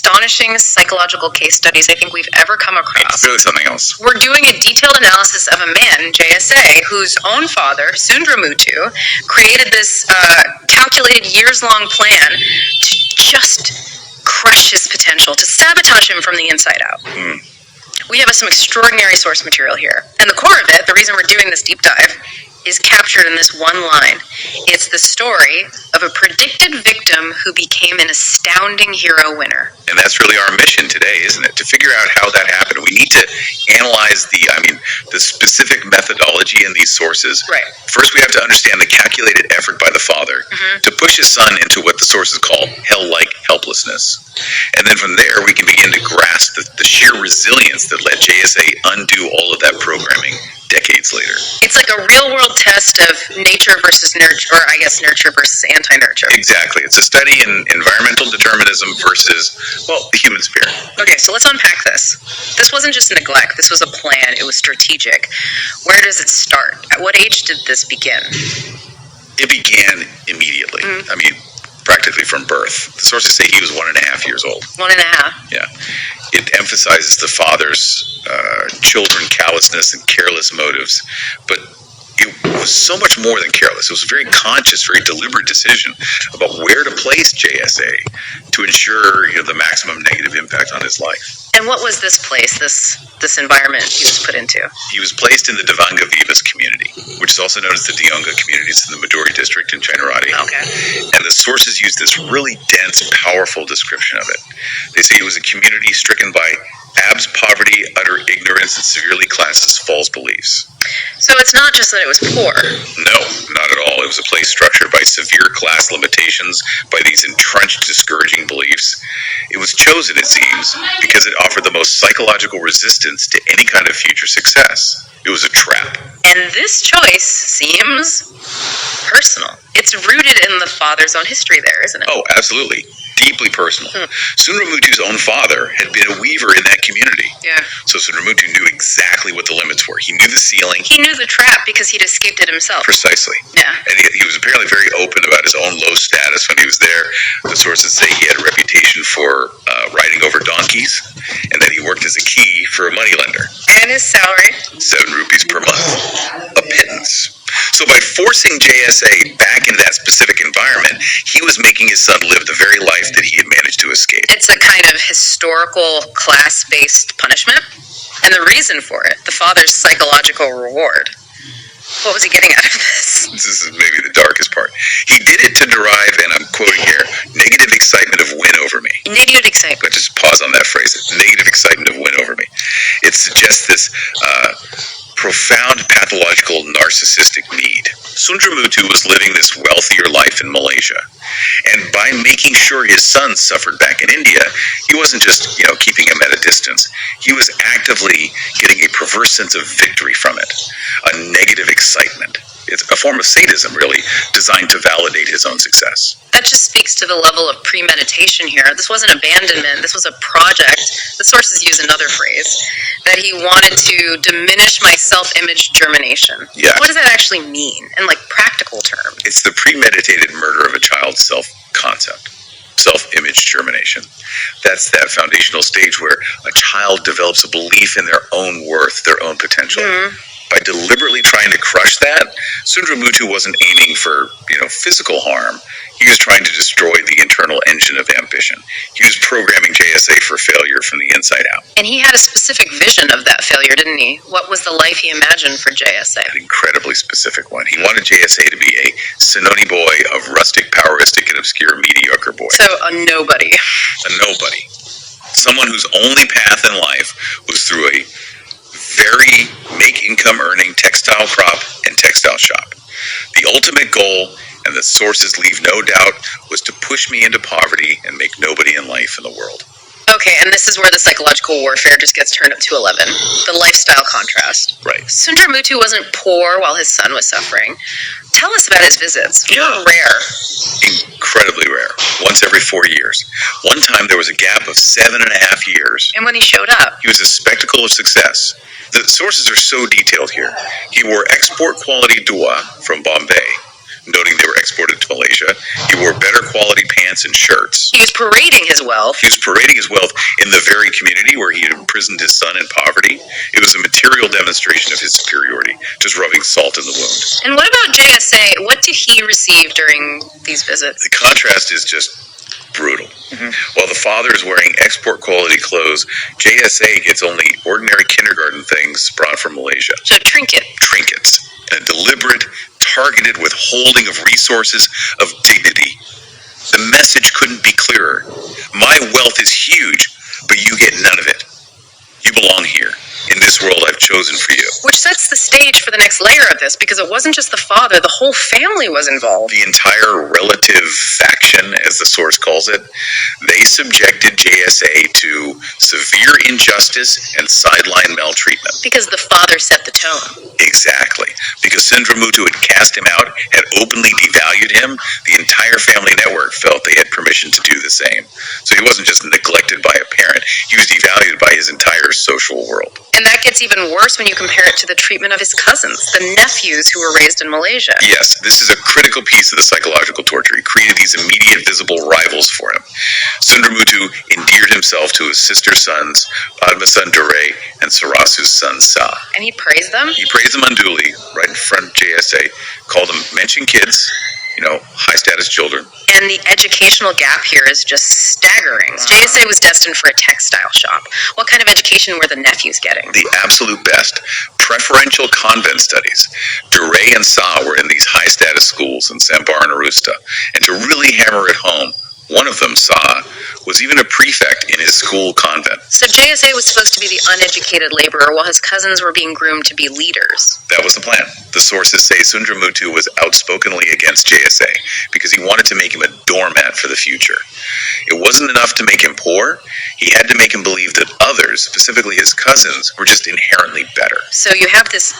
astonishing psychological case studies I think we've ever come across. It's really something else. We're doing a detailed analysis of a man, JSA, whose own father, Sundaramuthu, created this calculated years-long plan to just crush his potential, to sabotage him from the inside out. We have some extraordinary source material here. And the core of it, the reason we're doing this deep dive, is captured in this one line. It's the story of a predicted victim who became an astounding hero winner. And that's really our mission today, isn't it? To figure out how that happened. We need to analyze the specific methodology in these sources. Right. First, we have to understand the calculated effort by the father to push his son into what the sources call hell-like helplessness. And then from there, we can begin to grasp the sheer resilience that let JSA undo all of that programming decades later. It's like a real-world test of nature versus nurture, or I guess nurture versus anti-nurture. Exactly. It's a study in environmental determinism versus, the human spirit. Okay, so let's unpack this. This wasn't just neglect. This was a plan. It was strategic. Where does it start? At what age did this begin? It began immediately. Practically from birth. The sources say he was 1.5 years old. 1.5? Yeah. It emphasizes the father's children callousness and careless motives, but it was so much more than careless. It was a very conscious, very deliberate decision about where to place JSA to ensure the maximum negative impact on his life. And what was this place, this environment he was put into? He was placed in the Devanga Vivas community, which is also known as the Dionga communities in the Midori district in Chainarati. Okay. And the sources use this really dense, powerful description of it. They say it was a community stricken by abs poverty, utter ignorance, and severely classist false beliefs. So it's not just that it was poor. No, not at all. It was a place structured by severe class limitations, by these entrenched, discouraging beliefs. It was chosen, it seems, because it offered the most psychological resistance to any kind of future success. It was a trap. And this choice seems personal. It's rooted in the father's own history there, isn't it? Oh, absolutely. Deeply personal. Sundaramuthu's own father had been a weaver in that community. Yeah. So Sundaramuthu knew exactly what the limits were. He knew the ceiling. He knew the trap because he'd escaped it himself. Precisely. Yeah. And he was apparently very open about his own low status when he was there. The sources say he had a reputation for riding over donkeys, and that he worked as a key for a moneylender. And his salary? 7 rupees per month. A pittance. So by forcing JSA back into that specific environment, he was making his son live the very life that he had managed to escape. It's a kind of historical class-based punishment. And the reason for it, the father's psychological reward. What was he getting out of this? This is maybe the darkest part. He did it to derive, and I'm quoting here, negative excitement of win over me. Negative excitement. But just pause on that phrase. Negative excitement of win over me. It suggests this profound pathological narcissistic need. Sundaramuthu was living this wealthier life in Malaysia. And by making sure his son suffered back in India, he wasn't just, keeping him at a distance. He was actively getting a perverse sense of victory from it. A negative excitement. It's a form of sadism, really, designed to validate his own success. That just speaks to the level of premeditation here. This wasn't abandonment. This was a project. The sources use another phrase, that he wanted to diminish my self-image germination. Yeah. What does that actually mean in, practical terms? It's the premeditated murder of a child's self-concept. Self-image germination. That's that foundational stage where a child develops a belief in their own worth, their own potential. By deliberately trying to crush that, Sundaramuthu wasn't aiming for, physical harm. He was trying to destroy the internal engine of ambition. He was programming JSA for failure from the inside out. And he had a specific vision of that failure, didn't he? What was the life he imagined for JSA? An incredibly specific one. He wanted JSA to be a Sononi boy of rustic, poweristic, and obscure, mediocre boy. So a nobody. A nobody. Someone whose only path in life was through a very make-income-earning textile crop and textile shop. The ultimate goal, and the sources leave no doubt, was to push me into poverty and make nobody in life in the world. Okay, and this is where the psychological warfare just gets turned up to 11. The lifestyle contrast. Right. Sundaramuthu wasn't poor while his son was suffering. Tell us about his visits. They were rare. Incredibly rare. Once every 4 years. One time there was a gap of 7.5 years. And when he showed up, he was a spectacle of success. The sources are so detailed here. He wore export quality dua from Bombay, noting they were exported to Malaysia. He wore better quality pants and shirts. He was parading his wealth. He was parading his wealth in the very community where he had imprisoned his son in poverty. It was a material demonstration of his superiority, just rubbing salt in the wound. And what about JSA? What did he receive during these visits? The contrast is just brutal. While the father is wearing export quality clothes, JSA gets only ordinary kindergarten things brought from Malaysia. So Trinkets. And a deliberate, targeted withholding of resources of dignity. The message couldn't be clearer. My wealth is huge, but you get none of it. You belong here, in this world I've chosen for you. Which sets the stage for the next layer of this, because it wasn't just the father, the whole family was involved. The entire relative faction, as the source calls it, they subjected JSA to severe injustice and sideline maltreatment. Because the father set the tone. Exactly. Because Sundaramuthu had cast him out, had openly devalued him, the entire family network felt they had permission to do the same. So he wasn't just neglected by a parent, he was devalued by his entire social world. And that gets even worse when you compare it to the treatment of his cousins, the nephews who were raised in Malaysia. Yes, this is a critical piece of the psychological torture. He created these immediate visible rivals for him. Sundaramuthu endeared himself to his sister sons, Padma's son Duray and Sarasu's son Sa. And he praised them? He praised them unduly, right in front of JSA, called them mentioned kids, high status children. And the educational gap here is just staggering. JSA was destined for a textile shop. What kind of education were the nephews getting? The absolute best. Preferential convent studies. Duray and Sa were in these high status schools in Sambar and Arusta. And to really hammer it home, one of them, Sa, was even a prefect in his school convent. So JSA was supposed to be the uneducated laborer while his cousins were being groomed to be leaders. That was the plan. The sources say Sundaramuthu was outspokenly against JSA because he wanted to make him a doormat for the future. It wasn't enough to make him poor. He had to make him believe that others, specifically his cousins, were just inherently better. So you have this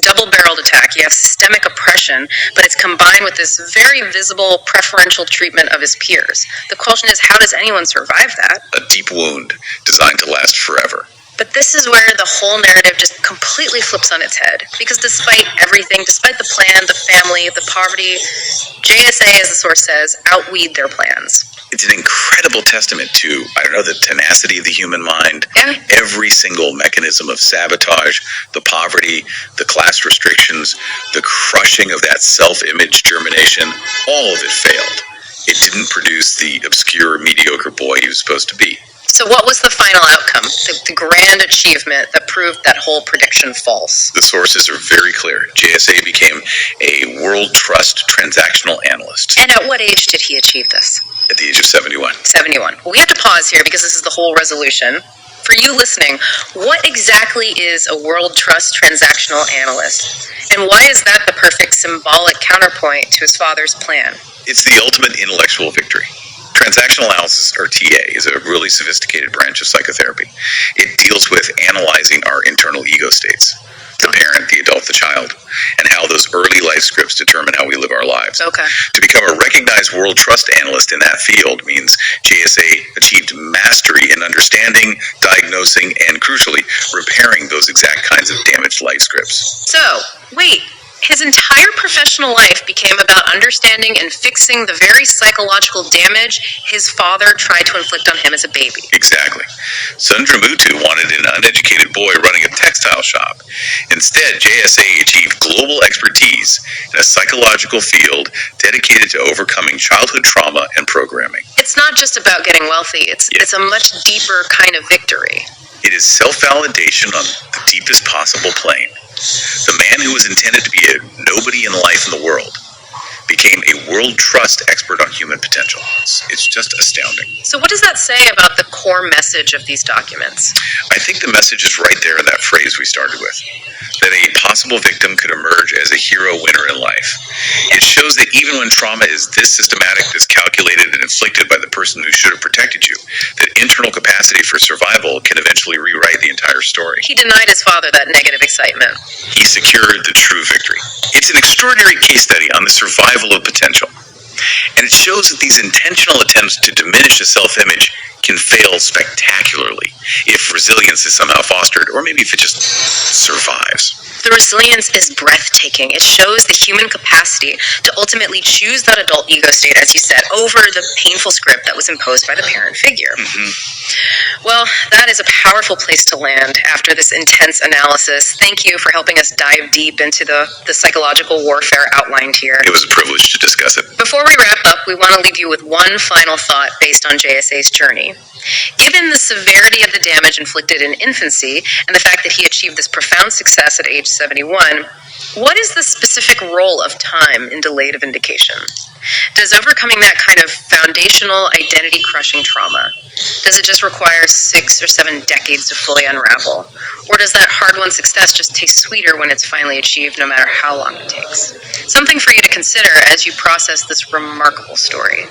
double-barreled attack. You have systemic oppression, but it's combined with this very visible preferential treatment of his peers. The question is, how does anyone survive that? A deep wound designed to last forever. But this is where the whole narrative just completely flips on its head. Because despite everything, despite the plan, the family, the poverty, JSA, as the source says, outweed their plans. It's an incredible testament to, the tenacity of the human mind. Yeah. Every single mechanism of sabotage, the poverty, the class restrictions, the crushing of that self-image germination, all of it failed. It didn't produce the obscure, mediocre boy he was supposed to be. So what was the final outcome, the grand achievement that proved that whole prediction false? The sources are very clear. JSA became a World Trust transactional analyst. And at what age did he achieve this? At the age of 71. 71. Well, we have to pause here because this is the whole resolution. For you listening, what exactly is a World Trust transactional analyst? And why is that the perfect symbolic counterpoint to his father's plan? It's the ultimate intellectual victory. Transactional analysis, or TA, is a really sophisticated branch of psychotherapy. It deals with analyzing our internal ego states, the parent, the adult, the child, and how those early life scripts determine how we live our lives. Okay. To become a recognized World Trust analyst in that field means JSA achieved mastery in understanding, diagnosing, and crucially, repairing those exact kinds of damaged life scripts. So, wait. His entire professional life became about understanding and fixing the very psychological damage his father tried to inflict on him as a baby. Exactly. Sundaramuthu wanted an uneducated boy running a textile shop. Instead, JSA achieved global expertise in a psychological field dedicated to overcoming childhood trauma and programming. It's not just about getting wealthy. It's a much deeper kind of victory. It is self-validation on the deepest possible plane. The man who was intended to be a nobody in life in the world became a World Trust expert on human potential. It's just astounding. So what does that say about the core message of these documents? I think the message is right there in that phrase we started with, that a possible victim could emerge as a hero winner in life. It shows that even when trauma is this systematic, this calculated, and inflicted by the person who should have protected you, that internal capacity for survival can eventually rewrite the entire story. He denied his father that negative excitement. He secured the true victory. It's an extraordinary case study on the survival of potential. And it shows that these intentional attempts to diminish a self-image can fail spectacularly. if resilience is somehow fostered, or maybe if it just survives. The resilience is breathtaking. It shows the human capacity to ultimately choose that adult ego state, as you said, over the painful script that was imposed by the parent figure. Well, that is a powerful place to land after this intense analysis. Thank you for helping us dive deep into the psychological warfare outlined here. It was a privilege to discuss it. Before we wrap up, we want to leave you with one final thought based on JSA's journey. Given the severity of the damage inflicted in infancy and the fact that he achieved this profound success at age 71, what is the specific role of time in delayed vindication? Does overcoming that kind of foundational identity-crushing trauma, does it just require 6 or 7 decades to fully unravel? Or does that hard-won success just taste sweeter when it's finally achieved, no matter how long it takes? Something for you to consider as you process this remarkable story.